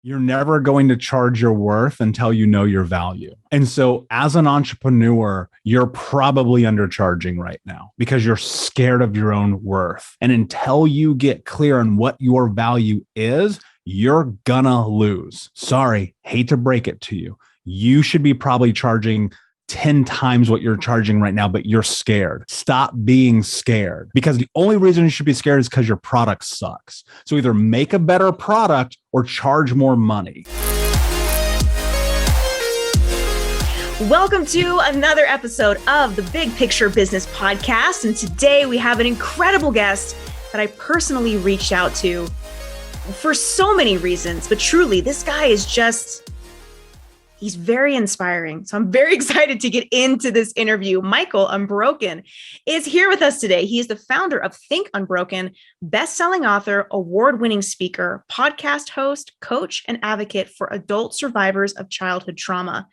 You're never going to charge your worth until you know your value. And so, as an entrepreneur, you're probably undercharging right now because you're scared of your own worth. And until you get clear on what your value is, you're gonna lose. Sorry, hate to break it to you. You should be probably charging 10 times what you're charging right now, but you're scared. Stop being scared, because the only reason you should be scared is because your product sucks. So either make a better product or charge more money. Welcome to another episode of the Big Picture Business Podcast. And today we have an incredible guest that I personally reached out to for so many reasons, but truly this guy is he's very inspiring. So I'm very excited to get into this interview. Michael Unbroken is here with us today. He is the founder of Think Unbroken, best-selling author, award-winning speaker, podcast host, coach, and advocate for adult survivors of childhood trauma.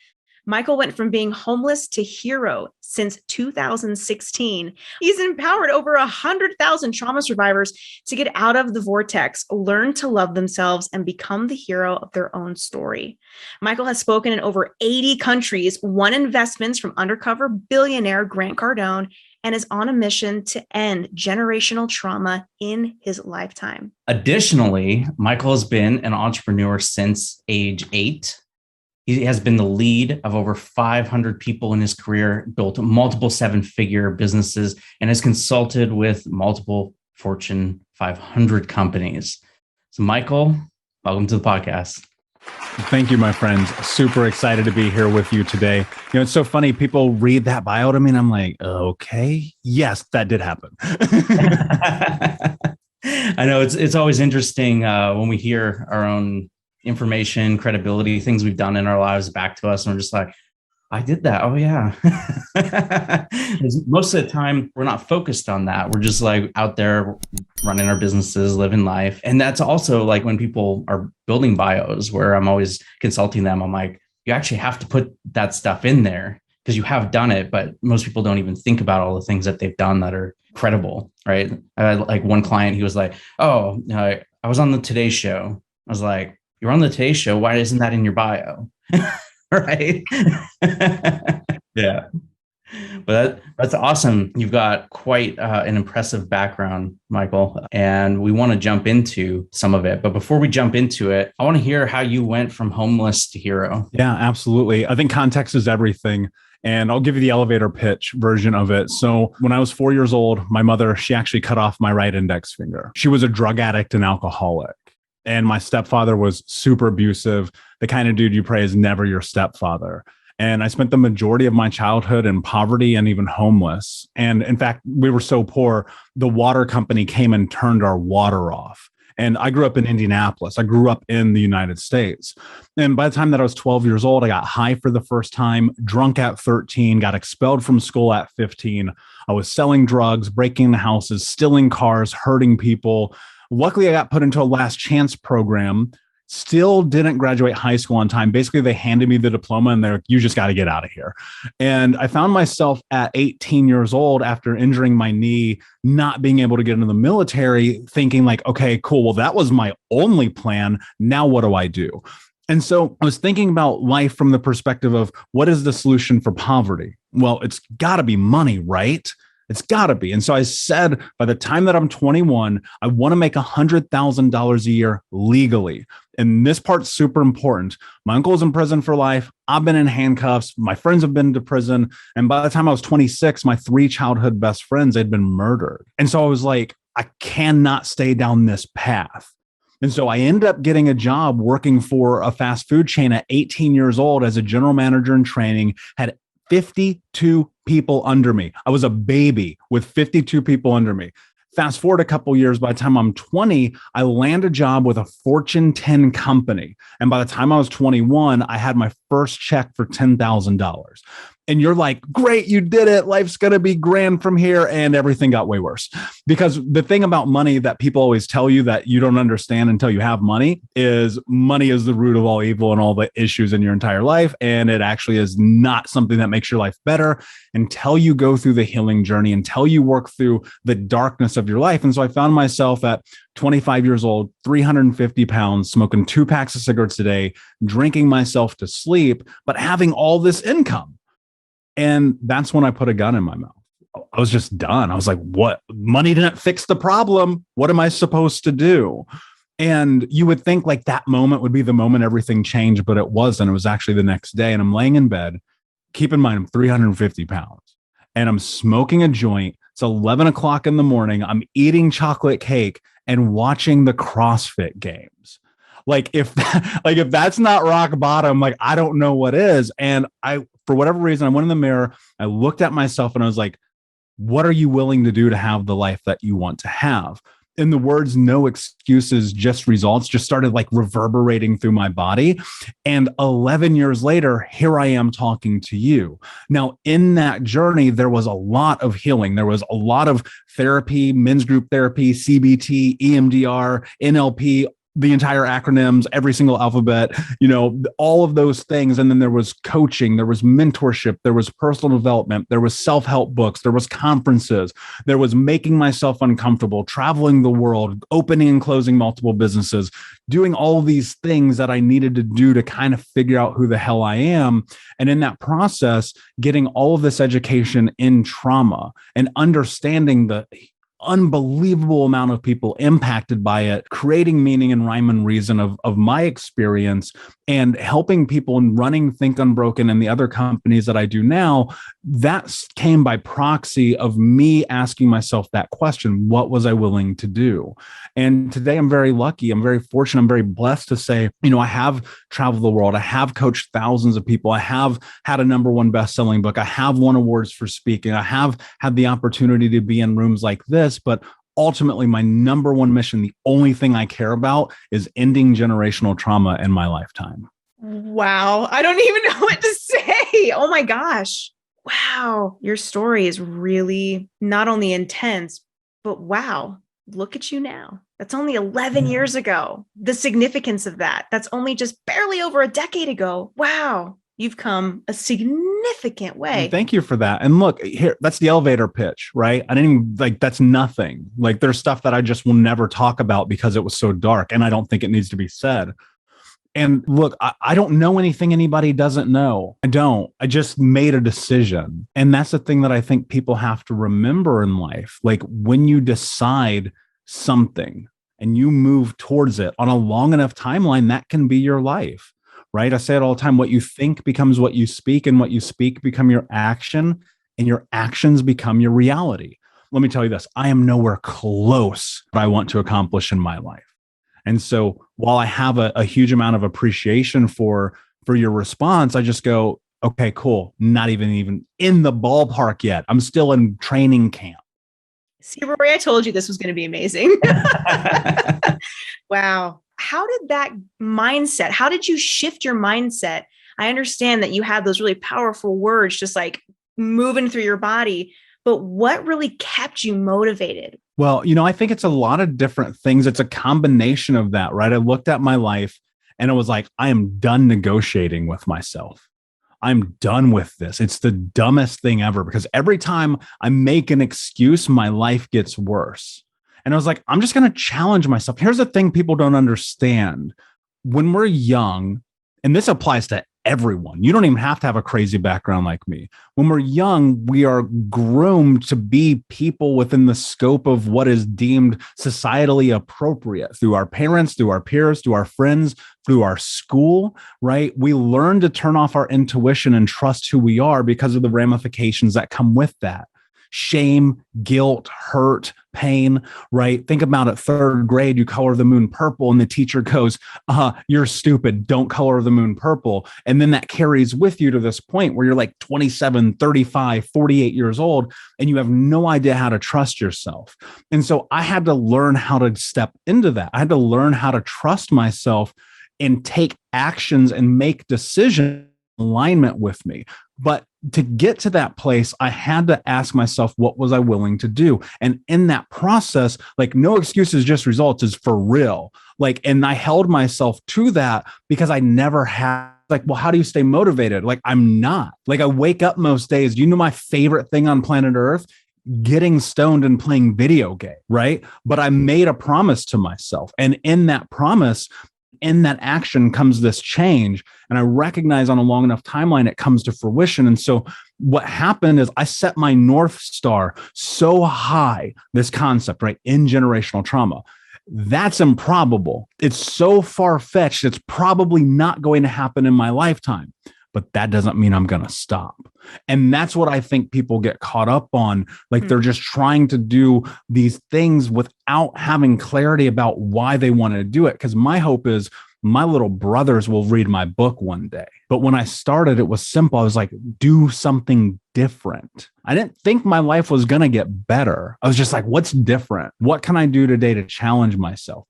Michael went from being homeless to hero since 2016. He's empowered over 100,000 trauma survivors to get out of the vortex, learn to love themselves, and become the hero of their own story. Michael has spoken in over 80 countries, won investments from undercover billionaire Grant Cardone, and is on a mission to end generational trauma in his lifetime. Additionally, Michael has been an entrepreneur since age 8. He has been the lead of over 500 people in his career, built multiple 7-figure businesses, and has consulted with multiple Fortune 500 companies. So, Michael, welcome to the podcast. Thank you, my friends. Super excited to be here with you today. You know, it's so funny. People read that bio to me and I'm like, okay, yes, that did happen. I know it's always interesting when we hear our own information, credibility, things we've done in our lives back to us. And we're just like, I did that. Oh yeah. Most of the time we're not focused on that. We're just like out there running our businesses, living life. And that's also like when people are building bios where I'm always consulting them. I'm like, you actually have to put that stuff in there because you have done it, but most people don't even think about all the things that they've done that are credible, right? I had like one client, he was like, oh, I was on the Today Show. I was like, you're on the Today Show. Why isn't that in your bio? Right? Yeah. But that's awesome. You've got quite an impressive background, Michael, and we want to jump into some of it. But before we jump into it, I want to hear how you went from homeless to hero. Yeah, absolutely. I think context is everything. And I'll give you the elevator pitch version of it. So when I was 4 years old, my mother, she actually cut off my right index finger. She was a drug addict and alcoholic. And my stepfather was super abusive, the kind of dude you pray is never your stepfather. And I spent the majority of my childhood in poverty and even homeless. And in fact, we were so poor, the water company came and turned our water off. And I grew up in Indianapolis. I grew up in the United States. And by the time that I was 12 years old, I got high for the first time, drunk at 13, got expelled from school at 15. I was selling drugs, breaking into houses, stealing cars, hurting people. Luckily, I got put into a last chance program, still didn't graduate high school on time. Basically, they handed me the diploma and they're like, you just got to get out of here. And I found myself at 18 years old after injuring my knee, not being able to get into the military, thinking like, okay, cool. Well, that was my only plan. Now what do I do? And so I was thinking about life from the perspective of what is the solution for poverty? Well, it's got to be money, right? It's got to be. And so I said, by the time that I'm 21, I want to make $100,000 a year legally. And this part's super important. My uncle's in prison for life. I've been in handcuffs. My friends have been to prison. And by the time I was 26, my 3 childhood best friends had been murdered. And so I was like, I cannot stay down this path. And so I ended up getting a job working for a fast food chain at 18 years old as a general manager in training, had 52 people under me. I was a baby with 52 people under me. Fast forward a couple years, by the time I'm 20, I land a job with a Fortune 10 company. And by the time I was 21, I had my first check for $10,000. And you're like, great, you did it. Life's going to be grand from here. And everything got way worse. Because the thing about money that people always tell you that you don't understand until you have money is the root of all evil and all the issues in your entire life. And it actually is not something that makes your life better until you go through the healing journey, until you work through the darkness of your life. And so I found myself at 25 years old, 350 pounds, smoking 2 packs of cigarettes a day, drinking myself to sleep, but having all this income. And that's when I put a gun in my mouth. I was just done. I was like, what? Money didn't fix the problem. What am I supposed to do? And you would think like that moment would be the moment everything changed, but it wasn't. It was actually the next day. And I'm laying in bed. Keep in mind, I'm 350 pounds and I'm smoking a joint. It's 11 o'clock in the morning. I'm eating chocolate cake and watching the CrossFit Games. If that's not rock bottom, like, I don't know what is. And for whatever reason, I went in the mirror, I looked at myself and I was like, what are you willing to do to have the life that you want to have? And the words, no excuses, just results, just started like reverberating through my body. And 11 years later, here I am talking to you. Now, in that journey, there was a lot of healing. There was a lot of therapy, men's group therapy, CBT, EMDR, NLP, the entire acronyms, every single alphabet, all of those things. And then there was coaching, there was mentorship, there was personal development, there was self-help books, there was conferences, there was making myself uncomfortable, traveling the world, opening and closing multiple businesses, doing all these things that I needed to do to kind of figure out who the hell I am. And in that process, getting all of this education in trauma and understanding the unbelievable amount of people impacted by it, creating meaning and rhyme and reason of my experience, and helping people and running Think Unbroken and the other companies that I do now. That came by proxy of me asking myself that question: what was I willing to do? And today I'm very lucky. I'm very fortunate. I'm very blessed to say, I have traveled the world. I have coached thousands of people. I have had a #1 best-selling book. I have won awards for speaking. I have had the opportunity to be in rooms like this. But ultimately, my #1 mission, the only thing I care about, is ending generational trauma in my lifetime. Wow. I don't even know what to say. Oh my gosh. Wow. Your story is really not only intense, but wow, look at you now. That's only 11 years ago. The significance of that. That's only just barely over a decade ago. Wow. You've come a significant way. And thank you for that. And look, here, that's the elevator pitch, right? I didn't even that's nothing. Like, there's stuff that I just will never talk about because it was so dark and I don't think it needs to be said. And look, I don't know anything anybody doesn't know. I don't. I just made a decision. And that's the thing that I think people have to remember in life. Like, when you decide something and you move towards it on a long enough timeline, that can be your life. Right? I say it all the time. What you think becomes what you speak, and what you speak become your action, and your actions become your reality. Let me tell you this. I am nowhere close to what I want to accomplish in my life. And so while I have a huge amount of appreciation for your response, I just go, okay, cool. Not even in the ballpark yet. I'm still in training camp. See, Rory, I told you this was going to be amazing. Wow. How did that mindset, how did you shift your mindset? I understand that you have those really powerful words just like moving through your body, but what really kept you motivated? Well, I think it's a lot of different things. It's a combination of that, right? I looked at my life and it was like, I am done negotiating with myself. I'm done with this. It's the dumbest thing ever, because every time I make an excuse, my life gets worse. And I was like, I'm just going to challenge myself. Here's the thing people don't understand. When we're young, and this applies to everyone, you don't even have to have a crazy background like me. When we're young, we are groomed to be people within the scope of what is deemed societally appropriate through our parents, through our peers, through our friends, through our school, right? We learn to turn off our intuition and trust who we are because of the ramifications that come with that. Shame, guilt, hurt, pain, right? Think about it. 3rd grade, you color the moon purple and the teacher goes, you're stupid. Don't color the moon purple. And then that carries with you to this point where you're like 27, 35, 48 years old, and you have no idea how to trust yourself. And so I had to learn how to step into that. I had to learn how to trust myself and take actions and make decisions alignment with me. But to get to that place, I had to ask myself, what was I willing to do? And in that process, like no excuses, just results is for real. Like, and I held myself to that because I never had like, well, how do you stay motivated? Like, I'm not like, I wake up most days. You know, my favorite thing on planet Earth, getting stoned and playing video game, right? But I made a promise to myself. And in that promise, in that action comes this change. And I recognize on a long enough timeline, it comes to fruition. And so what happened is I set my North Star so high, this concept, right? In generational trauma. That's improbable. It's so far-fetched. It's probably not going to happen in my lifetime, but that doesn't mean I'm going to stop. And that's what I think people get caught up on. Like they're just trying to do these things without having clarity about why they want to do it. Because my hope is my little brothers will read my book one day. But when I started, it was simple. I was like, do something different. I didn't think my life was going to get better. I was just like, what's different? What can I do today to challenge myself?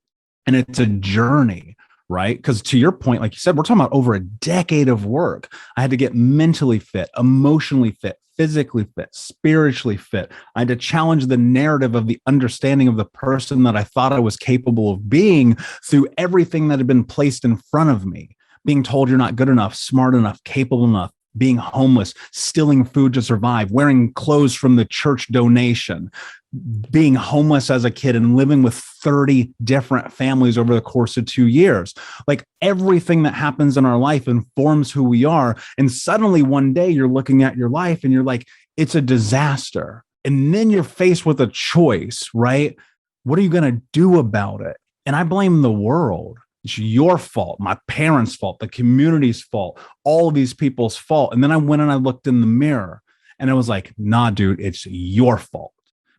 And it's a journey, right? Because to your point, like you said, we're talking about over a decade of work. I had to get mentally fit, emotionally fit, physically fit, spiritually fit. I had to challenge the narrative of the understanding of the person that I thought I was capable of being through everything that had been placed in front of me. Being told you're not good enough, smart enough, capable enough, being homeless, stealing food to survive, wearing clothes from the church donation, being homeless as a kid and living with 30 different families over the course of 2 years. Like everything that happens in our life informs who we are. And suddenly one day you're looking at your life and you're like, it's a disaster. And then you're faced with a choice, right? What are you going to do about it? And I blame the world. It's your fault, my parents' fault, the community's fault, all of these people's fault. And then I went and I looked in the mirror and I was like, nah, dude, it's your fault.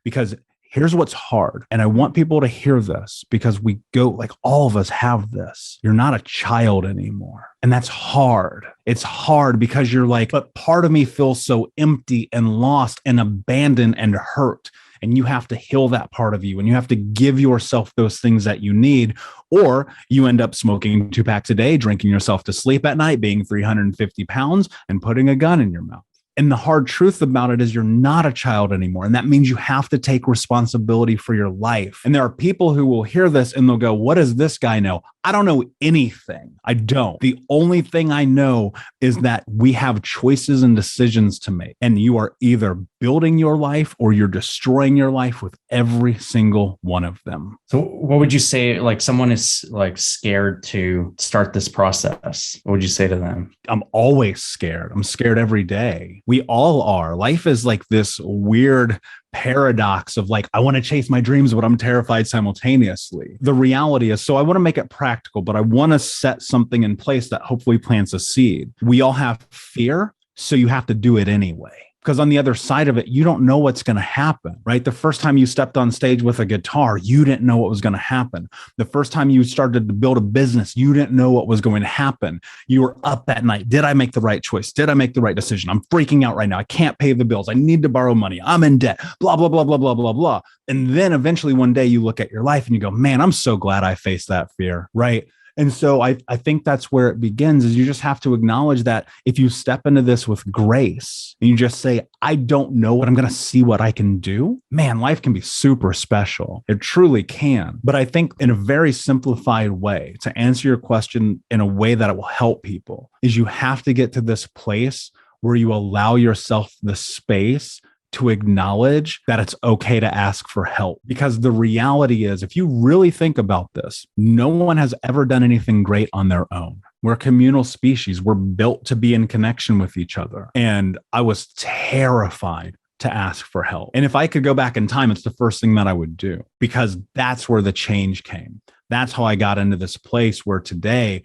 Because here's what's hard. And I want people to hear this because we go like all of us have this. You're not a child anymore. And that's hard. It's hard because you're like, but part of me feels so empty and lost and abandoned and hurt. And you have to heal that part of you and you have to give yourself those things that you need, or you end up smoking 2 packs a day, drinking yourself to sleep at night, being 350 pounds and putting a gun in your mouth. And the hard truth about it is you're not a child anymore. And that means you have to take responsibility for your life. And there are people who will hear this and they'll go, what does this guy know? I don't know anything. I don't. The only thing I know is that we have choices and decisions to make. And you are either building your life or you're destroying your life with every single one of them. So what would you say, like someone is like scared to start this process? What would you say to them? I'm always scared. I'm scared every day. We all are. Life is like this weird paradox of like, I want to chase my dreams, but I'm terrified simultaneously. The reality is, so I want to make it practical, but I want to set something in place that hopefully plants a seed. We all have fear, so you have to do it anyway. Because on the other side of it, you don't know what's going to happen, right? The first time you stepped on stage with a guitar, you didn't know what was going to happen. The first time you started to build a business, you didn't know what was going to happen. You were up at night. Did I make the right choice? Did I make the right decision? I'm freaking out right now. I can't pay the bills. I need to borrow money. I'm in debt, blah, blah, blah, blah, blah, blah, blah. And then eventually one day you look at your life and you go, man, I'm so glad I faced that fear, right? And so I think that's where it begins, is you just have to acknowledge that if you step into this with grace and you just say, I don't know what I'm going to see what I can do, man, life can be super special. It truly can. But I think in a very simplified way, to answer your question in a way that it will help people, is you have to get to this place where you allow yourself the space to acknowledge that it's okay to ask for help. Because the reality is, if you really think about this, no one has ever done anything great on their own. We're a communal species. We're built to be in connection with each other. And I was terrified to ask for help. And if I could go back in time, it's the first thing that I would do, because that's where the change came. That's how I got into this place where today,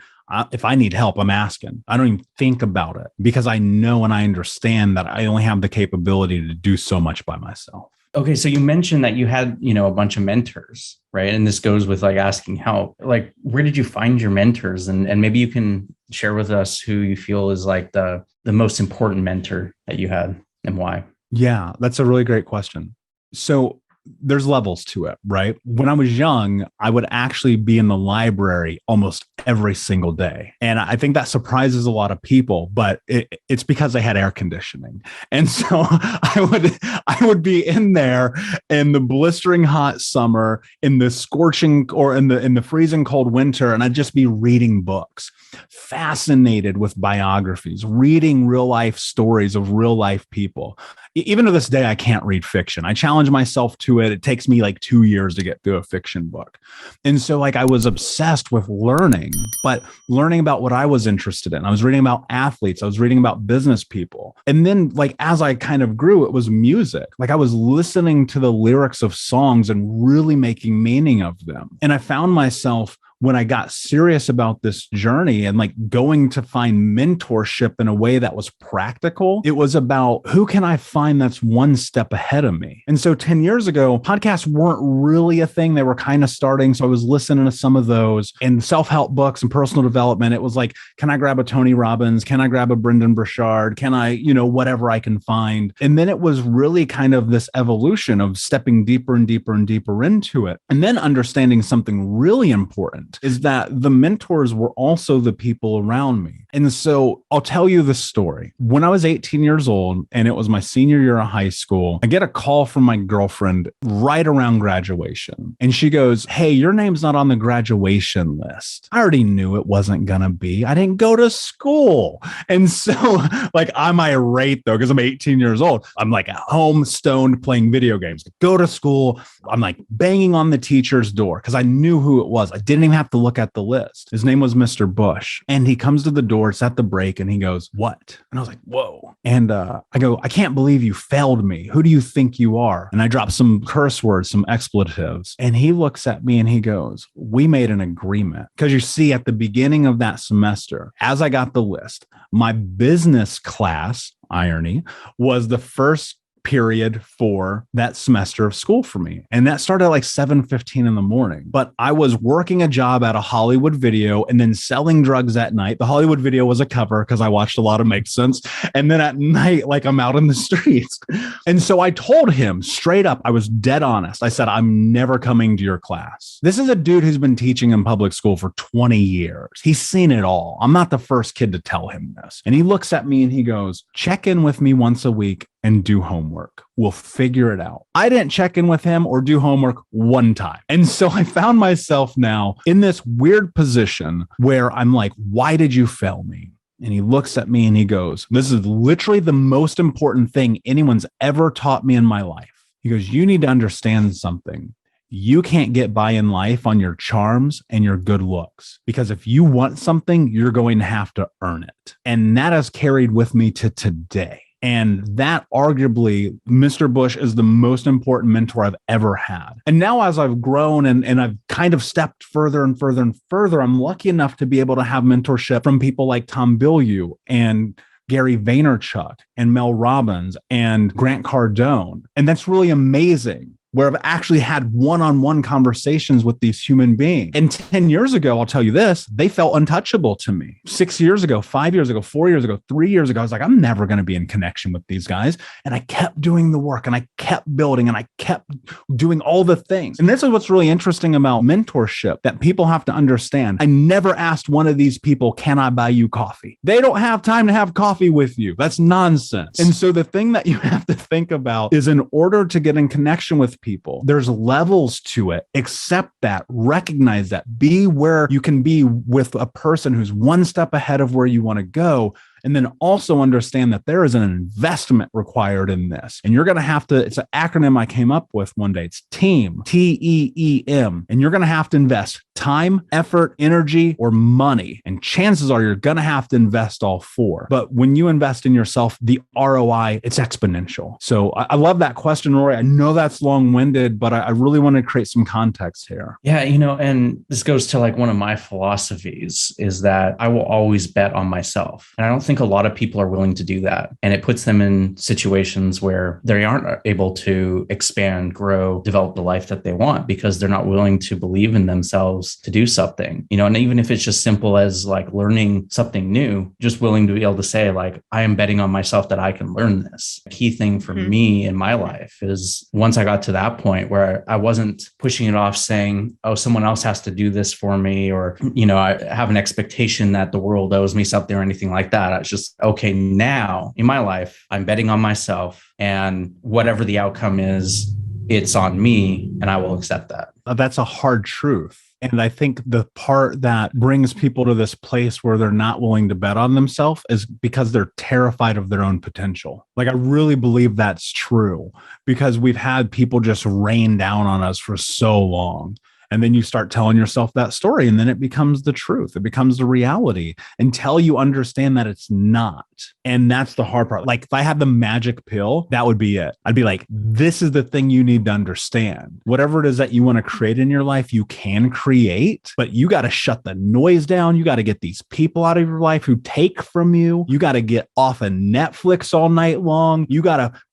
if I need help, I'm asking. I don't even think about it because I know and I understand that I only have the capability to do so much by myself. Okay. So you mentioned that you had, a bunch of mentors, right? And this goes with like asking help. Like, where did you find your mentors? And maybe you can share with us who you feel is like the most important mentor that you had and why. Yeah, that's a really great question. So there's levels to it, right? When I was young, I would actually be in the library almost every single day. And I think that surprises a lot of people, but it's because they had air conditioning. And so I would be in there in the blistering hot summer, in the scorching or in the freezing cold winter, and I'd just be reading books, fascinated with biographies, reading real life stories of real life people. Even to this day, I can't read fiction. I challenge myself to it. It takes me like 2 years to get through a fiction book. And so like I was obsessed with learning, but learning about what I was interested in. I was reading about athletes. I was reading about business people. And then like, as I kind of grew, it was music. Like I was listening to the lyrics of songs and really making meaning of them. And I found myself, when I got serious about this journey and like going to find mentorship in a way that was practical, it was about who can I find that's one step ahead of me? And so 10 years ago, podcasts weren't really a thing. They were kind of starting. So I was listening to some of those, and self-help books and personal development. It was like, can I grab a Tony Robbins? Can I grab a Brendan Burchard? Can I, whatever I can find? And then it was really kind of this evolution of stepping deeper and deeper and deeper into it. And then understanding something really important is that the mentors were also the people around me. And so I'll tell you the story. When I was 18 years old and it was my senior year of high school, I get a call from my girlfriend right around graduation. And she goes, "Hey, your name's not on the graduation list." I already knew it wasn't going to be. I didn't go to school. And so like I'm irate though, because I'm 18 years old. I'm like at home stoned playing video games. Go to school. I'm like banging on the teacher's door because I knew who it was. I didn't even have to look at the list. His name was Mr. Bush. And he comes to the door, it's at the break, and he goes, "What?" And I was like, "Whoa." And I go, "I can't believe you failed me. Who do you think you are?" And I drop some curse words, some expletives. And he looks at me and he goes, "We made an agreement." Because you see, at the beginning of that semester, as I got the list, my business class, irony, was the first period for that semester of school for me. And that started at like 7:15 in the morning. But I was working a job at a Hollywood Video and then selling drugs at night. The Hollywood Video was a cover because I watched a lot of Make Sense. And then at night, like I'm out in the streets. And so I told him straight up, I was dead honest. I said, "I'm never coming to your class." This is a dude who's been teaching in public school for 20 years. He's seen it all. I'm not the first kid to tell him this. And he looks at me and he goes, "Check in with me once a week and do homework. We'll figure it out." I didn't check in with him or do homework one time. And so I found myself now in this weird position where I'm like, "Why did you fail me?" And he looks at me and he goes, "This is literally the most important thing anyone's ever taught me in my life." He goes, "You need to understand something. You can't get by in life on your charms and your good looks, because if you want something, you're going to have to earn it." And that has carried with me to today. And that arguably, Mr. Bush is the most important mentor I've ever had. And now as I've grown and I've kind of stepped further and further and further, I'm lucky enough to be able to have mentorship from people like Tom Bilyeu and Gary Vaynerchuk and Mel Robbins and Grant Cardone. And that's really amazing, where I've actually had one-on-one conversations with these human beings. And 10 years ago, I'll tell you this, they felt untouchable to me. 6 years ago, 5 years ago, 4 years ago, 3 years ago, I was like, I'm never going to be in connection with these guys. And I kept doing the work and I kept building and I kept doing all the things. And this is what's really interesting about mentorship that people have to understand. I never asked one of these people, "Can I buy you coffee?" They don't have time to have coffee with you. That's nonsense. And so the thing that you have to think about is, in order to get in connection with people, there's levels to it. Accept that, recognize that, be where you can be with a person who's one step ahead of where you want to go. And then also understand that there is an investment required in this. And you're going to have to, it's an acronym I came up with one day. It's TEAM, TEEM. And you're going to have to invest time, effort, energy, or money. And chances are you're going to have to invest all four. But when you invest in yourself, the ROI, it's exponential. So I love that question, Rory. I know that's long-winded, but I really want to create some context here. Yeah, and this goes to like one of my philosophies is that I will always bet on myself. And I don't think think a lot of people are willing to do that. And it puts them in situations where they aren't able to expand, grow, develop the life that they want because they're not willing to believe in themselves to do something, and even if it's just simple as like learning something new, just willing to be able to say like, I am betting on myself that I can learn this. A key thing for me in my life is once I got to that point where I wasn't pushing it off saying, oh, someone else has to do this for me, or, I have an expectation that the world owes me something or anything like that. I was just, okay, now in my life, I'm betting on myself, and whatever the outcome is, it's on me and I will accept that. That's a hard truth. And I think the part that brings people to this place where they're not willing to bet on themselves is because they're terrified of their own potential. Like, I really believe that's true because we've had people just rain down on us for so long. And then you start telling yourself that story, and then it becomes the truth. It becomes the reality until you understand that it's not. And that's the hard part. Like, if I had the magic pill, that would be it. I'd be like, this is the thing you need to understand. Whatever it is that you want to create in your life, you can create, but you got to shut the noise down. You got to get these people out of your life who take from you. You got to get off of Netflix all night long.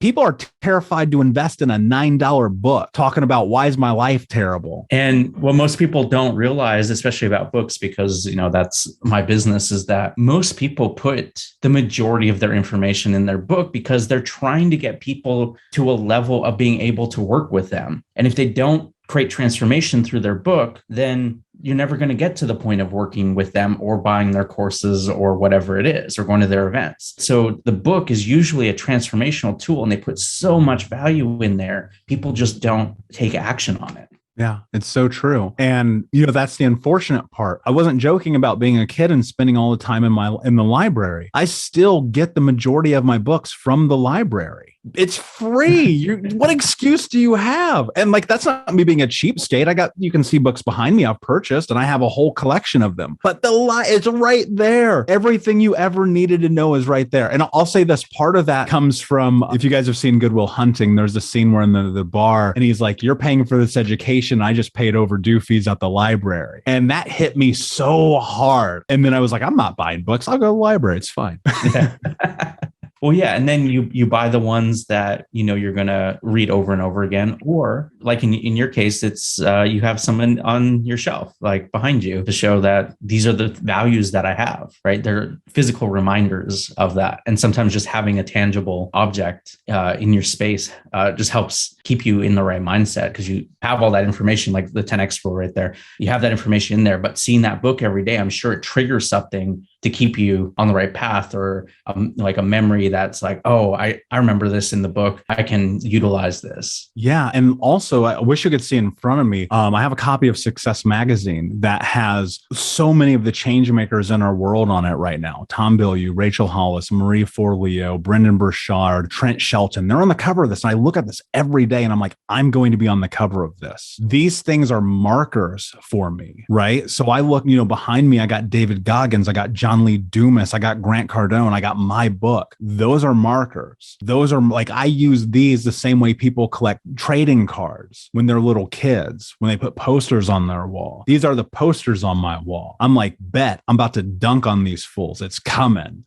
People are terrified to invest in a $9 book talking about why is my life terrible. And what most people don't realize, especially about books, because, that's my business, is that most people put the majority of their information in their book because they're trying to get people to a level of being able to work with them. And if they don't create transformation through their book, then you're never going to get to the point of working with them or buying their courses or whatever it is, or going to their events. So the book is usually a transformational tool, and they put so much value in there. People just don't take action on it. Yeah, it's so true. And, that's the unfortunate part. I wasn't joking about being a kid and spending all the time in the library. I still get the majority of my books from the library. It's free. What excuse do you have? And that's not me being a cheapskate. You can see books behind me I've purchased, and I have a whole collection of them. But it's right there. Everything you ever needed to know is right there. And I'll say this, part of that comes from, if you guys have seen Good Will Hunting, there's a scene where in the bar, and he's like, you're paying for this education. I just paid overdue fees at the library. And that hit me so hard. And then I was like, I'm not buying books. I'll go to the library. It's fine. Well, yeah. And then you buy the ones that, you're going to read over and over again. Or like in your case, it's you have someone on your shelf, like behind you, to show that these are the values that I have, right? They're physical reminders of that. And sometimes just having a tangible object in your space just helps keep you in the right mindset, because you have all that information, like the 10X rule right there. You have that information in there, but seeing that book every day, I'm sure it triggers something to keep you on the right path, or like a memory that's like, oh, I remember this in the book. I can utilize this. Yeah. And also, I wish you could see in front of me, I have a copy of Success Magazine that has so many of the change makers in our world on it right now. Tom Bilyeu, Rachel Hollis, Marie Forleo, Brendan Burchard, Trent Shelton. They're on the cover of this. And I look at this every day and I'm like, I'm going to be on the cover of this. These things are markers for me, right? So I look, behind me, I got David Goggins, I got John Lee Dumas, I got Grant Cardone, I got my book. Those are markers. Those are I use these the same way people collect trading cards when they're little kids, when they put posters on their wall. These are the posters on my wall. I'm like, bet I'm about to dunk on these fools. It's coming.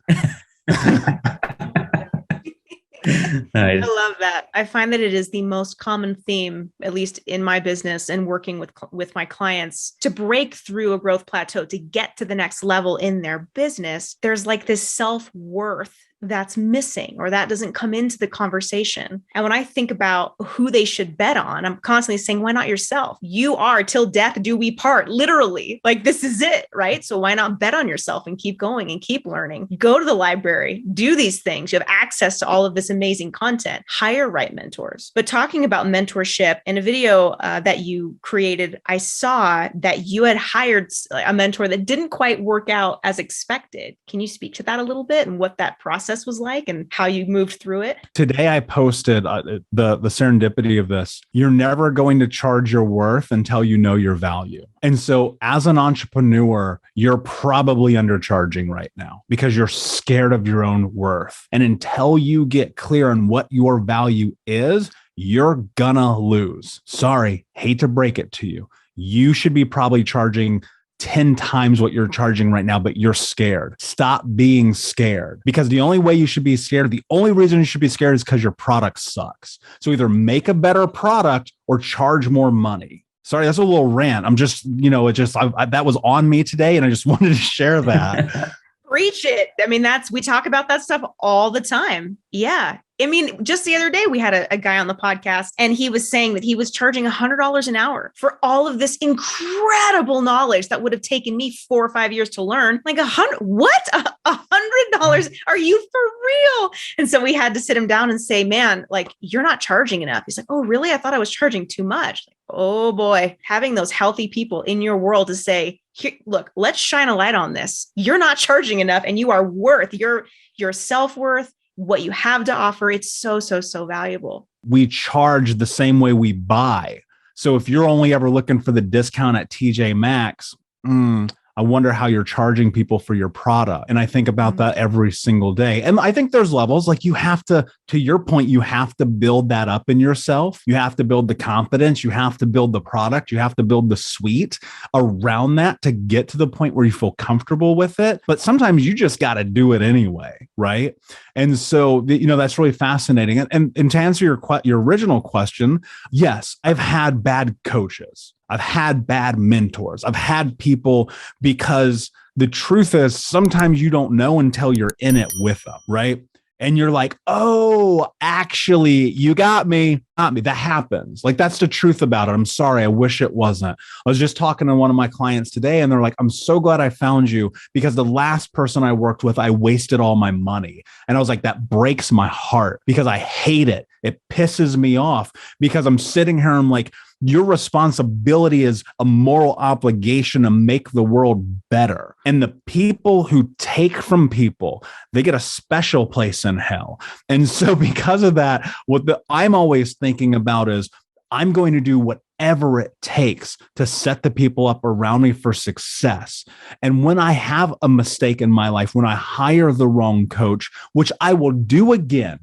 Nice. I love that. I find that it is the most common theme, at least in my business and working with my clients, to break through a growth plateau, to get to the next level in their business. There's this self-worth that's missing, or that doesn't come into the conversation. And when I think about who they should bet on, I'm constantly saying, why not yourself? You are till death do we part, literally. This is it, right? So why not bet on yourself and keep going and keep learning? Go to the library, do these things. You have access to all of this amazing content, hire right mentors. But talking about mentorship, in a video that you created, I saw that you had hired a mentor that didn't quite work out as expected. Can you speak to that a little bit and what that process was like and how you moved through it? Today, I posted the serendipity of this. You're never going to charge your worth until you know your value. And so as an entrepreneur, you're probably undercharging right now because you're scared of your own worth. And until you get clear on what your value is, you're gonna lose. Sorry, hate to break it to you. You should be probably charging 10 times what you're charging right now, but you're scared. Stop being scared, because the only way you should be scared, the only reason you should be scared is because your product sucks. So either make a better product or charge more money. Sorry, that's a little rant. I'm just, that was on me today, and I just wanted to share that. Preach it. I mean, we talk about that stuff all the time. Yeah. I mean, just the other day, we had a guy on the podcast, and he was saying that he was charging $100 an hour for all of this incredible knowledge that would have taken me 4 or 5 years to learn. Like what? $100? Are you for real? And so we had to sit him down and say, man, like, you're not charging enough. He's like, oh, really? I thought I was charging too much. Like, oh boy, having those healthy people in your world to say, here, look, let's shine a light on this. You're not charging enough, and you are worth your self-worth, what you have to offer. It's so, so, so valuable. We charge the same way we buy. So if you're only ever looking for the discount at TJ Maxx, I wonder how you're charging people for your product. And I think about that every single day. And I think there's levels, like you have to your point, you have to build that up in yourself. You have to build the confidence. You have to build the product. You have to build the suite around that to get to the point where you feel comfortable with it. But sometimes you just got to do it anyway, right? And so, that's really fascinating. And to answer your original question, yes, I've had bad coaches. I've had bad mentors. I've had people, because the truth is sometimes you don't know until you're in it with them, right? And you're like, oh, actually, you got me. That happens. Like, that's the truth about it. I'm sorry. I wish it wasn't. I was just talking to one of my clients today, and they're like, I'm so glad I found you, because the last person I worked with, I wasted all my money. And I was like, that breaks my heart, because I hate it. It pisses me off, because I'm sitting here, I'm like, your responsibility is a moral obligation to make the world better. And the people who take from people, they get a special place in hell. And so because of that, I'm always thinking about is, I'm going to do whatever it takes to set the people up around me for success. And when I have a mistake in my life, when I hire the wrong coach, which I will do again,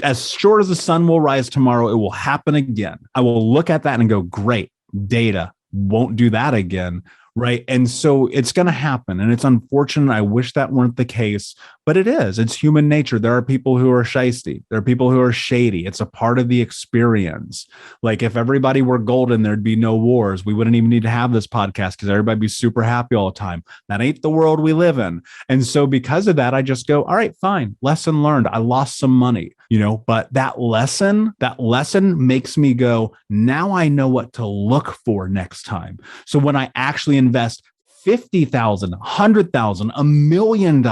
as sure as the sun will rise tomorrow, it will happen again. I will look at that and go, great, data, won't do that again. Right. And so it's going to happen. And it's unfortunate. I wish that weren't the case, but it is. It's human nature. There are people who are shisty. There are people who are shady. It's a part of the experience. Like, if everybody were golden, there'd be no wars. We wouldn't even need to have this podcast, because everybody'd be super happy all the time. That ain't the world we live in. And so because of that, I just go, all right, fine. Lesson learned. I lost some money, but that lesson makes me go, now I know what to look for next time. So when I actually invest $50,000, $100,000, $1 million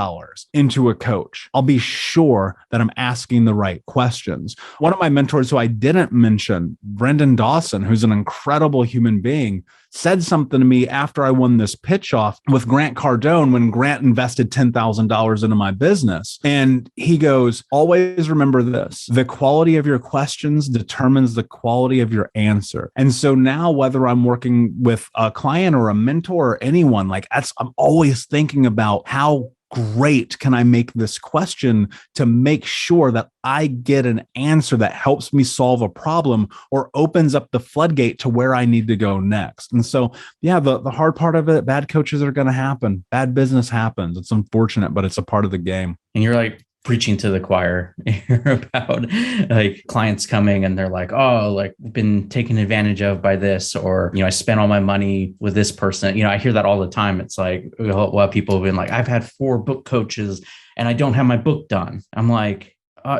into a coach, I'll be sure that I'm asking the right questions. One of my mentors who I didn't mention, Brendan Dawson, who's an incredible human being, said something to me after I won this pitch off with Grant Cardone, when Grant invested $10,000 into my business. And he goes, always remember this: the quality of your questions determines the quality of your answer. And so now, whether I'm working with a client or a mentor or anyone, I'm always thinking about how great can I make this question to make sure that I get an answer that helps me solve a problem or opens up the floodgate to where I need to go next. And so, yeah, the hard part of it, bad coaches are going to happen. Bad business happens. It's unfortunate, but it's a part of the game. And you're like preaching to the choir about like clients coming and they're like, oh, like been taken advantage of by this, or, I spent all my money with this person. I hear that all the time. It's like, well, people have been like, I've had 4 book coaches and I don't have my book done. I'm like,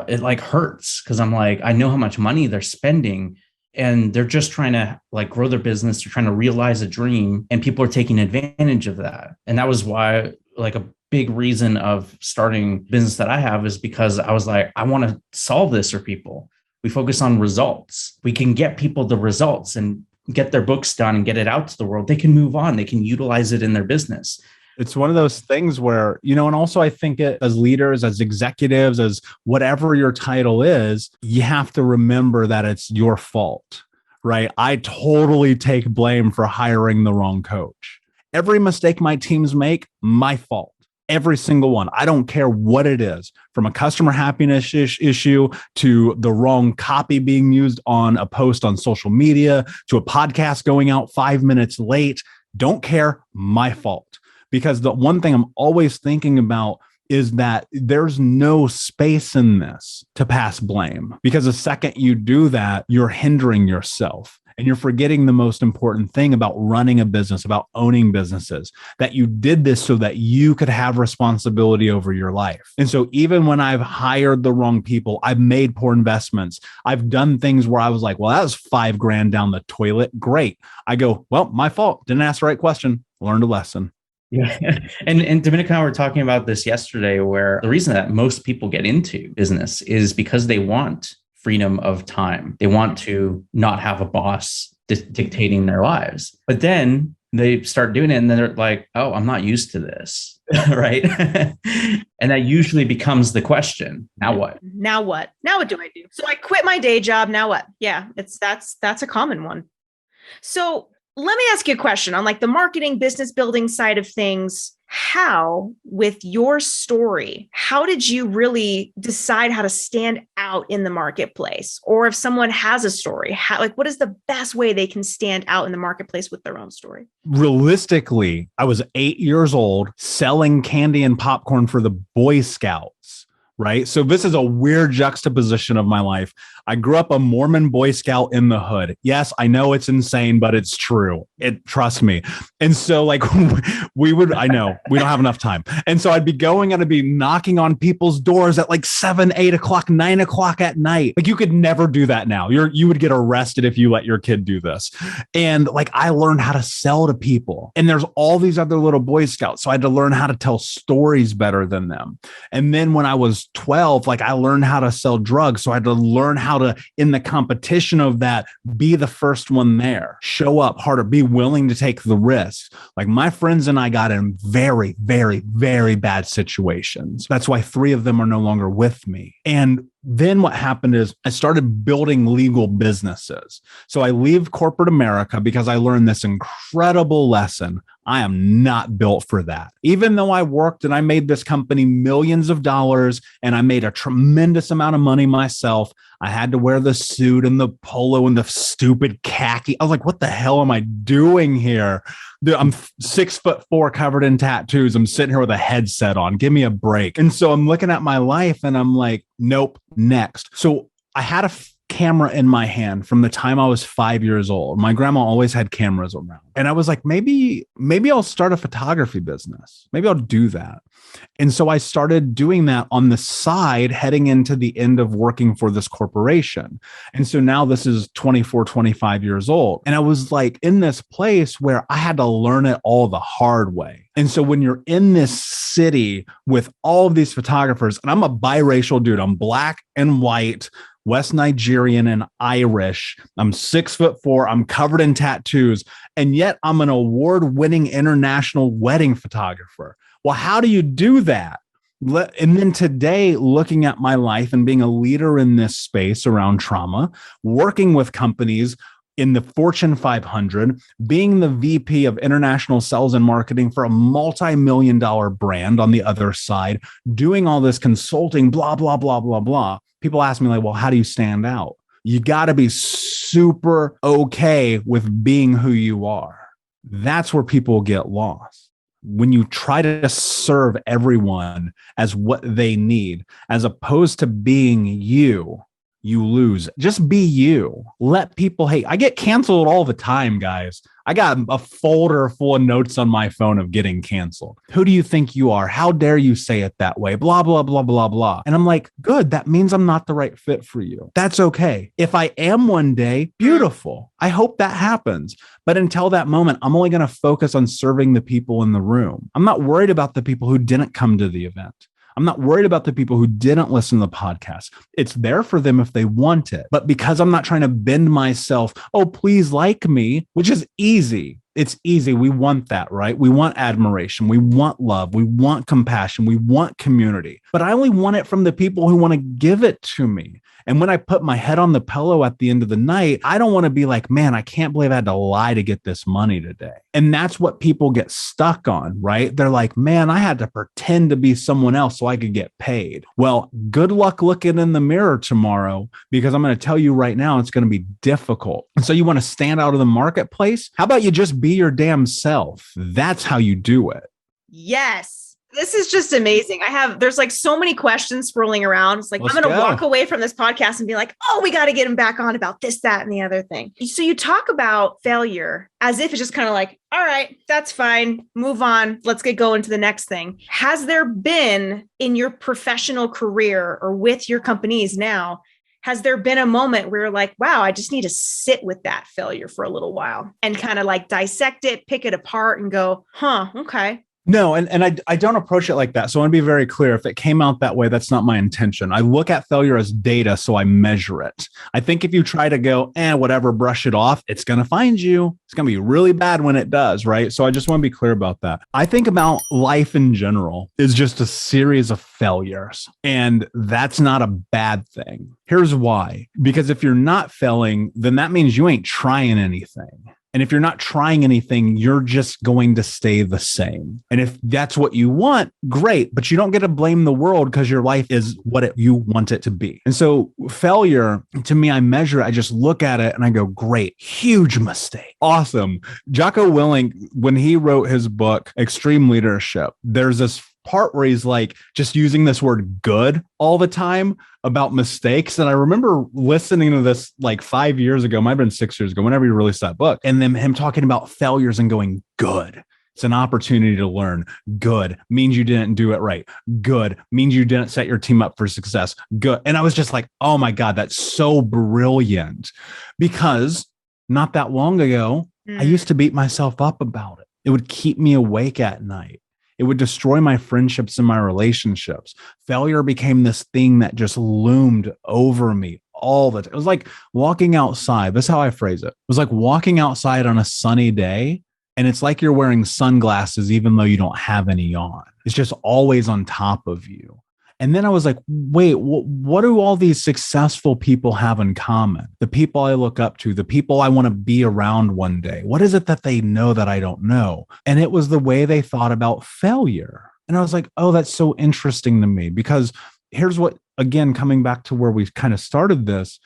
it like hurts, because I'm like, I know how much money they're spending and they're just trying to like grow their business. They're trying to realize a dream, and people are taking advantage of that. And that was why, like, a big reason of starting business that I have is because I was like, I want to solve this for people. We focus on results. We can get people the results and get their books done and get it out to the world. They can move on. They can utilize it in their business. It's one of those things where, and also I think it, as leaders, as executives, as whatever your title is, you have to remember that it's your fault, right? I totally take blame for hiring the wrong coach. Every mistake my teams make, my fault. Every single one. I don't care what it is, from a customer happiness issue to the wrong copy being used on a post on social media to a podcast going out 5 minutes late. Don't care, my fault. Because the one thing I'm always thinking about is that there's no space in this to pass blame, because the second you do that, you're hindering yourself and you're forgetting the most important thing about running a business, about owning businesses, that you did this so that you could have responsibility over your life. And so even when I've hired the wrong people, I've made poor investments, I've done things where I was like, well, that was $5,000 down the toilet. Great. I go, well, my fault. Didn't ask the right question. Learned a lesson. Yeah. And Dominic and I were talking about this yesterday, where the reason that most people get into business is because they want freedom of time. They want to not have a boss dictating their lives. But then they start doing it and then they're like, oh, I'm not used to this. Right. And that usually becomes the question. Now what? Now what? Now what do I do? So I quit my day job. Now what? Yeah, that's a common one. So let me ask you a question on like the marketing, business building side of things. How, with your story, how did you really decide how to stand out in the marketplace? Or if someone has a story, what is the best way they can stand out in the marketplace with their own story? Realistically, I was 8 years old selling candy and popcorn for the Boy Scouts. Right. So this is a weird juxtaposition of my life. I grew up a Mormon Boy Scout in the hood. Yes, I know it's insane, but it's true. Trust me. And so like I know we don't have enough time. And so I'd be going and I'd be knocking on people's doors at like 7, 8 o'clock, 9 o'clock at night. Like you could never do that now. You would get arrested if you let your kid do this. And like I learned how to sell to people. And there's all these other little Boy Scouts. So I had to learn how to tell stories better than them. And then when I was 12, like I learned how to sell drugs. So I had to learn how to, in the competition of that, be the first one there, show up harder, be willing to take the risk. Like my friends and I got in very, very, very bad situations. That's why 3 of them are no longer with me. And then what happened is I started building legal businesses. So I leave corporate America because I learned this incredible lesson. I am not built for that. Even though I worked and I made this company millions of dollars and I made a tremendous amount of money myself, I had to wear the suit and the polo and the stupid khaki. I was like, what the hell am I doing here? I'm 6'4", covered in tattoos. I'm sitting here with a headset on. Give me a break. And so I'm looking at my life and I'm like, nope, next. So I had a camera in my hand from the time I was 5 years old. My grandma always had cameras around. And I was like, maybe I'll start a photography business. Maybe I'll do that. And so I started doing that on the side, heading into the end of working for this corporation. And so now this is 24, 25 years old. And I was like in this place where I had to learn it all the hard way. And so when you're in this city with all of these photographers, and I'm a biracial dude, I'm black and white, West Nigerian and Irish. I'm 6'4". I'm covered in tattoos. And yet I'm an award-winning international wedding photographer. Well, how do you do that? And then today, looking at my life and being a leader in this space around trauma, working with companies in the Fortune 500, being the VP of international sales and marketing for a multi-million-dollar brand on the other side, doing all this consulting, blah, blah, blah, blah, blah. People ask me like, well, how do you stand out? You got to be super okay with being who you are. That's where people get lost. When you try to serve everyone as what they need, as opposed to being you, you lose. Just be you. Let people hate. I get canceled all the time, guys. I got a folder full of notes on my phone of getting canceled. Who do you think you are? How dare you say it that way? Blah, blah, blah, blah, blah. And I'm like, good. That means I'm not the right fit for you. That's okay. If I am one day, beautiful. I hope that happens. But until that moment, I'm only going to focus on serving the people in the room. I'm not worried about the people who didn't come to the event. I'm not worried about the people who didn't listen to the podcast. It's there for them if they want it. But because I'm not trying to bend myself, oh, please like me, which is easy. It's easy. We want that, right? We want admiration. We want love. We want compassion. We want community. But I only want it from the people who want to give it to me. And when I put my head on the pillow at the end of the night, I don't want to be like, man, I can't believe I had to lie to get this money today. And that's what people get stuck on, right? They're like, man, I had to pretend to be someone else so I could get paid. Well, good luck looking in the mirror tomorrow, because I'm going to tell you right now, it's going to be difficult. And so you want to stand out of the marketplace? How about you just be be your damn self. That's how you do it. Yes. This is just amazing. There's like so many questions swirling around. It's like, I'm going to walk away from this podcast and be like, oh, we got to get him back on about this, that, and the other thing. So you talk about failure as if it's just kind of like, all right, that's fine. Move on. Let's get going to the next thing. Has there been in your professional career or with your companies now, has there been a moment where you're like, wow, I just need to sit with that failure for a little while and kind of like dissect it, pick it apart and go, okay. No, and I don't approach it like that. So I want to be very clear. If it came out that way, that's not my intention. I look at failure as data, so I measure it. I think if you try to go, whatever, brush it off, it's going to find you. It's going to be really bad when it does, right? So I just want to be clear about that. I think about life in general is just a series of failures, and that's not a bad thing. Here's why. Because if you're not failing, then that means you ain't trying anything. And if you're not trying anything, you're just going to stay the same. And if that's what you want, great, but you don't get to blame the world because your life is what you want it to be. And so failure, to me, I measure it, I just look at it and I go, great, huge mistake. Awesome. Jocko Willink, when he wrote his book, Extreme Leadership, there's this part where he's like just using this word good all the time about mistakes. And I remember listening to this like 5 years ago, might have been 6 years ago, whenever he released that book, and then him talking about failures and going, good. It's an opportunity to learn. Good means you didn't do it right. Good means you didn't set your team up for success. Good. And I was just like, oh my God, that's so brilliant. Because not that long ago, I used to beat myself up about it. It would keep me awake at night. It would destroy my friendships and my relationships. Failure became this thing that just loomed over me all the time. It was like walking outside. That's how I phrase it. It was like walking outside on a sunny day, and it's like you're wearing sunglasses even though you don't have any on. It's just always on top of you. And then I was like, wait, what do all these successful people have in common? The people I look up to, the people I want to be around one day. What is it that they know that I don't know? And it was the way they thought about failure. And I was like, oh, that's so interesting to me, because here's what, again, coming back to where we kind of started this,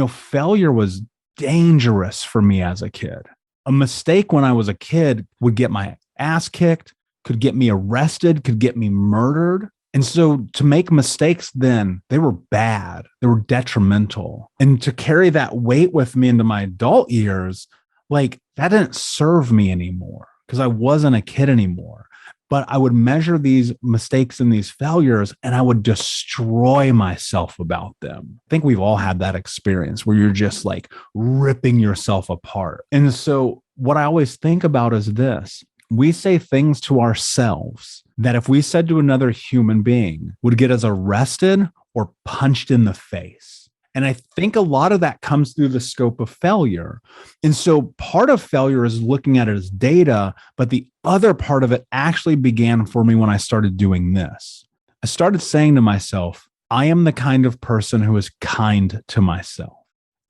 failure was dangerous for me as a kid. A mistake when I was a kid would get my ass kicked, could get me arrested, could get me murdered. And so to make mistakes then, they were bad, they were detrimental. And to carry that weight with me into my adult years, like that didn't serve me anymore because I wasn't a kid anymore. But I would measure these mistakes and these failures and I would destroy myself about them. I think we've all had that experience where you're just like ripping yourself apart. And so what I always think about is this. We say things to ourselves that if we said to another human being would get us arrested or punched in the face. And I think a lot of that comes through the scope of failure. And so part of failure is looking at it as data, but the other part of it actually began for me when I started doing this. I started saying to myself, I am the kind of person who is kind to myself.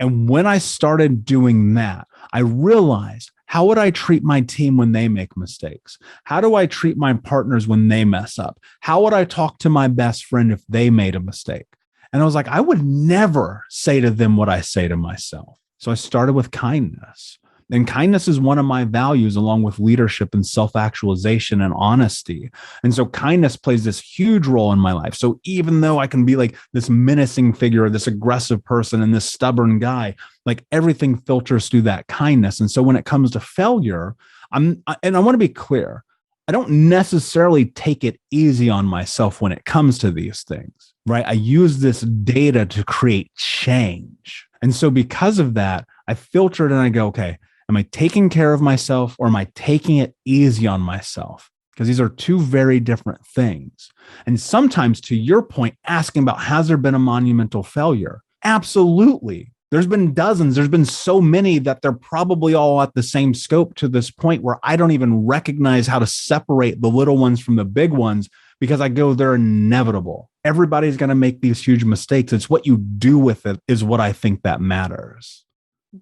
And when I started doing that, I realized, how would I treat my team when they make mistakes? How do I treat my partners when they mess up? How would I talk to my best friend if they made a mistake? And I was like, I would never say to them what I say to myself. So I started with kindness. And kindness is one of my values, along with leadership and self-actualization and honesty. And so kindness plays this huge role in my life. So even though I can be like this menacing figure, or this aggressive person and this stubborn guy, like everything filters through that kindness. And so when it comes to failure, I want to be clear, I don't necessarily take it easy on myself when it comes to these things, right? I use this data to create change. And so because of that, I filter it and I go, okay, am I taking care of myself or am I taking it easy on myself? Because these are two very different things. And sometimes, to your point, asking about, has there been a monumental failure? Absolutely. There's been dozens. There's been so many that they're probably all at the same scope to this point where I don't even recognize how to separate the little ones from the big ones, because I go, they're inevitable. Everybody's going to make these huge mistakes. It's what you do with it is what I think that matters.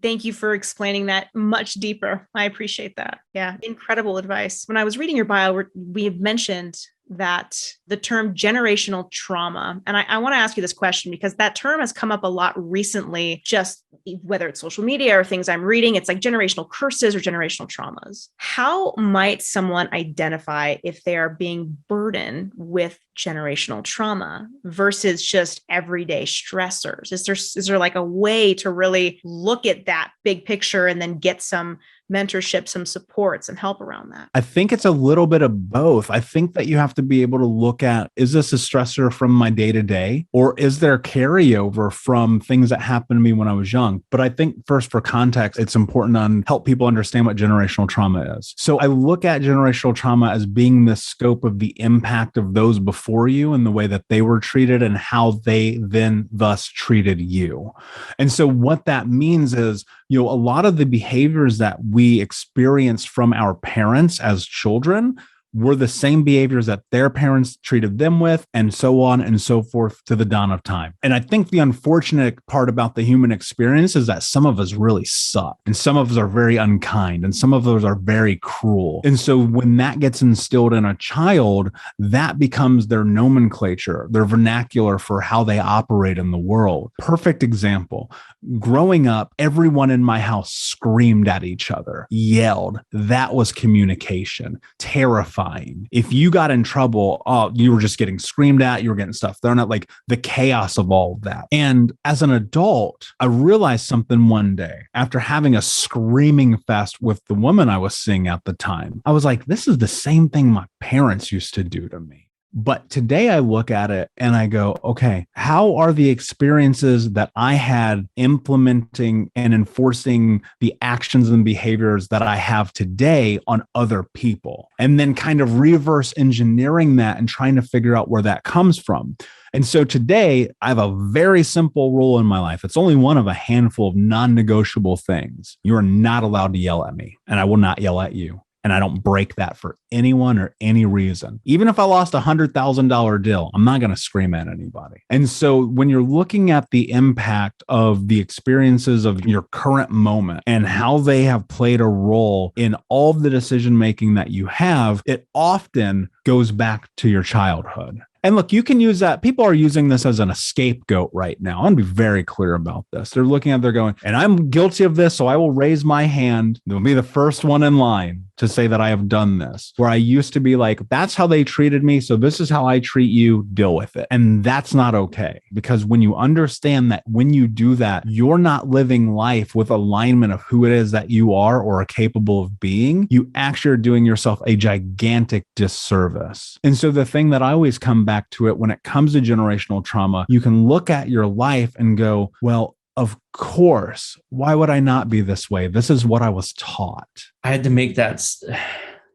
Thank you for explaining that much deeper. I appreciate that. Yeah, incredible advice. When I was reading your bio, we have mentioned that the term generational trauma, and I want to ask you this question because that term has come up a lot recently, just whether it's social media or things I'm reading, it's like generational curses or generational traumas. How might someone identify if they are being burdened with generational trauma versus just everyday stressors? Is there like a way to really look at that big picture and then get some mentorship, some support, some help around that? I think it's a little bit of both. I think that you have to be able to look at, is this a stressor from my day to day, or is there carryover from things that happened to me when I was young? But I think first, for context, it's important to help people understand what generational trauma is. So I look at generational trauma as being the scope of the impact of those before you and the way that they were treated and how they then thus treated you. And so what that means is, a lot of the behaviors that we experienced from our parents as children were the same behaviors that their parents treated them with, and so on and so forth to the dawn of time. And I think the unfortunate part about the human experience is that some of us really suck, and some of us are very unkind, and some of us are very cruel. And so when that gets instilled in a child, that becomes their nomenclature, their vernacular for how they operate in the world. Perfect example. Growing up, everyone in my house screamed at each other, yelled. That was communication. Terrifying. If you got in trouble, you were just getting screamed at, you were getting stuff thrown at, like the chaos of all of that. And as an adult, I realized something one day after having a screaming fest with the woman I was seeing at the time. I was like, this is the same thing my parents used to do to me. But today I look at it and I go, okay, how are the experiences that I had implementing and enforcing the actions and behaviors that I have today on other people? And then kind of reverse engineering that and trying to figure out where that comes from. And so today I have a very simple rule in my life. It's only one of a handful of non-negotiable things. You are not allowed to yell at me, and I will not yell at you. And I don't break that for anyone or any reason. Even if I lost $100,000 deal, I'm not going to scream at anybody. And so when you're looking at the impact of the experiences of your current moment and how they have played a role in all of the decision-making that you have, it often goes back to your childhood. And look, you can use that. People are using this as a scapegoat right now. I'm going to be very clear about this. They're looking at, they're going, and I'm guilty of this, so I will raise my hand. They'll be the first one in line to say that I have done this, where I used to be like, that's how they treated me, so this is how I treat you, deal with it. And that's not okay, because when you understand that when you do that, you're not living life with alignment of who it is that you are or are capable of being, you actually are doing yourself a gigantic disservice. And so the thing that I always come back to it when it comes to generational trauma, you can look at your life and go, well, of course, why would I not be this way? This is what I was taught. I had to make that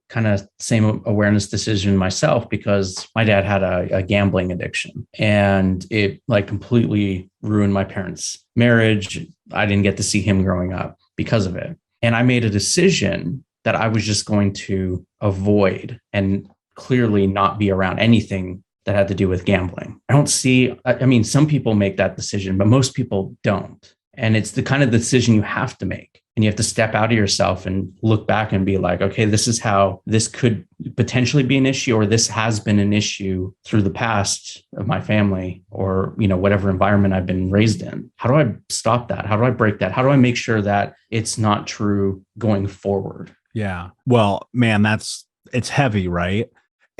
kind of same awareness decision myself because my dad had a gambling addiction, and it like completely ruined my parents' marriage. I didn't get to see him growing up because of it. And I made a decision that I was just going to avoid and clearly not be around anything that had to do with gambling. I mean, some people make that decision, but most people don't. And it's the kind of decision you have to make. And you have to step out of yourself and look back and be like, okay, this is how this could potentially be an issue, or this has been an issue through the past of my family, or, whatever environment I've been raised in. How do I stop that? How do I break that? How do I make sure that it's not true going forward? Yeah. Well, man, it's heavy, right?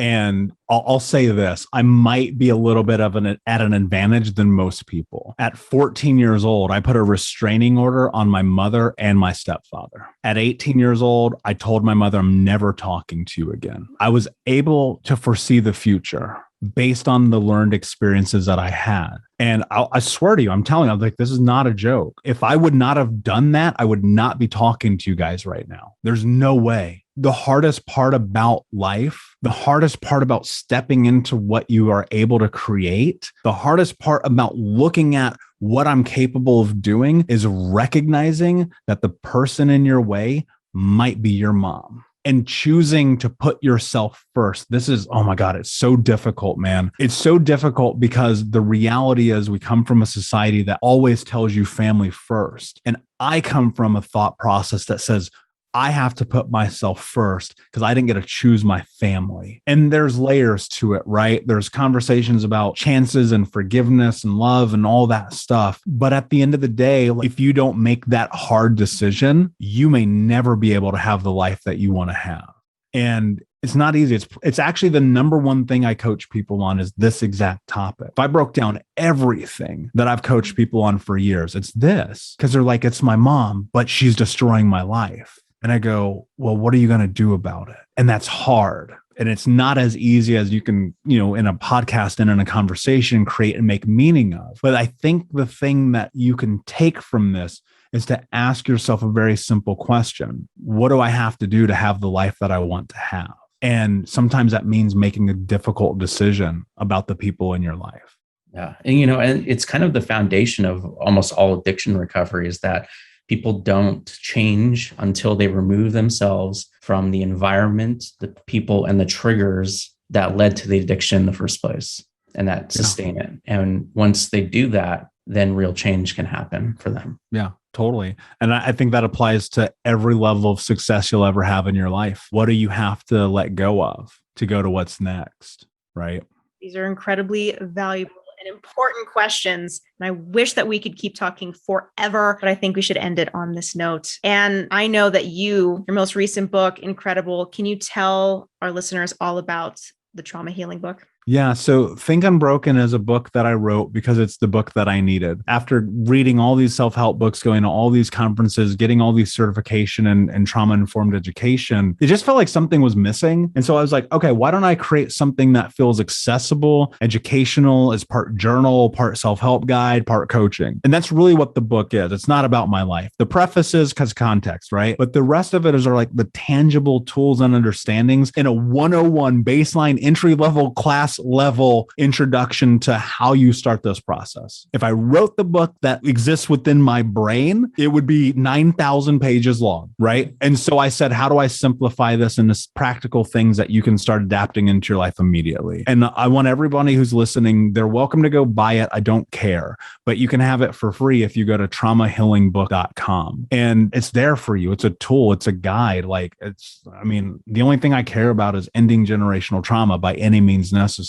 And I'll say this, I might be a little bit at an advantage than most people. At 14 years old, I put a restraining order on my mother and my stepfather. At 18 years old, I told my mother, I'm never talking to you again. I was able to foresee the future based on the learned experiences that I had. And I swear to you, I'm telling you, I'm like, this is not a joke. If I would not have done that, I would not be talking to you guys right now. There's no way. The hardest part about life, the hardest part about stepping into what you are able to create, the hardest part about looking at what I'm capable of doing is recognizing that the person in your way might be your mom. And choosing to put yourself first. This is, oh my God, it's so difficult, man. It's so difficult because the reality is we come from a society that always tells you family first. And I come from a thought process that says I have to put myself first because I didn't get to choose my family. And there's layers to it, right? There's conversations about chances and forgiveness and love and all that stuff. But at the end of the day, if you don't make that hard decision, you may never be able to have the life that you want to have. And it's not easy. It's actually the number one thing I coach people on is this exact topic. If I broke down everything that I've coached people on for years, it's this, because they're like, it's my mom, but she's destroying my life. And I go, well, what are you going to do about it? And that's hard. And it's not as easy as you can, in a podcast and in a conversation, create and make meaning of. But I think the thing that you can take from this is to ask yourself a very simple question. What do I have to do to have the life that I want to have? And sometimes that means making a difficult decision about the people in your life. Yeah. And it's kind of the foundation of almost all addiction recovery is that people don't change until they remove themselves from the environment, the people, and the triggers that led to the addiction in the first place and that sustain it. And once they do that, then real change can happen for them. Yeah, totally. And I think that applies to every level of success you'll ever have in your life. What do you have to let go of to go to what's next, right? These are incredibly valuable and important questions. And I wish that we could keep talking forever, but I think we should end it on this note. And I know that your most recent book, Incredible, can you tell our listeners all about the trauma healing book? Yeah. So Think Unbroken is a book that I wrote because it's the book that I needed. After reading all these self-help books, going to all these conferences, getting all these certification and trauma-informed education, it just felt like something was missing. And so I was like, okay, why don't I create something that feels accessible, educational, is part journal, part self-help guide, part coaching. And that's really what the book is. It's not about my life. The preface is because context, right? But the rest of it are like the tangible tools and understandings in a 101 baseline entry-level class level introduction to how you start this process. If I wrote the book that exists within my brain, it would be 9,000 pages long, right? And so I said, how do I simplify this into practical things that you can start adapting into your life immediately? And I want everybody who's listening, they're welcome to go buy it. I don't care, but you can have it for free if you go to traumahealingbook.com. And it's there for you. It's a tool. It's a guide. The only thing I care about is ending generational trauma by any means necessary.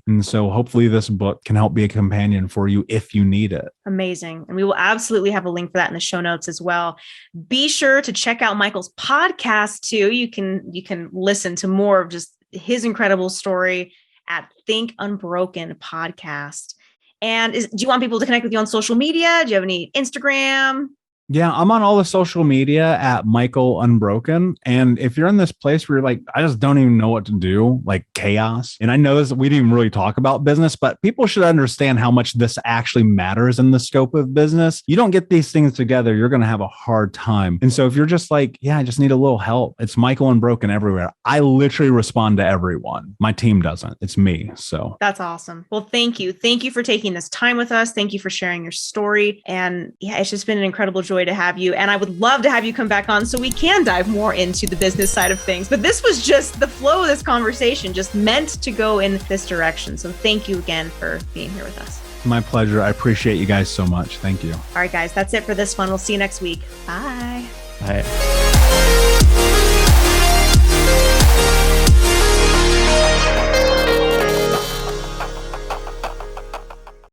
And so hopefully this book can help be a companion for you if you need it. Amazing. And we will absolutely have a link for that in the show notes as well. Be sure to check out Michael's podcast too. You can listen to more of just his incredible story at Think Unbroken Podcast. And do you want people to connect with you on social media? Do you have any Instagram? Yeah, I'm on all the social media at Michael Unbroken. And if you're in this place where you're like, I just don't even know what to do, like chaos. And I know this, we didn't even really talk about business, but people should understand how much this actually matters in the scope of business. You don't get these things together, you're going to have a hard time. And so if you're just like, yeah, I just need a little help, it's Michael Unbroken everywhere. I literally respond to everyone. My team doesn't. It's me. So that's awesome. Well, thank you. Thank you for taking this time with us. Thank you for sharing your story. And yeah, it's just been an incredible joy to have you. And I would love to have you come back on so we can dive more into the business side of things. But this was just the flow of this conversation, just meant to go in this direction. So thank you again for being here with us. My pleasure. I appreciate you guys so much. Thank you. All right, guys, that's it for this one. We'll see you next week. Bye. Bye.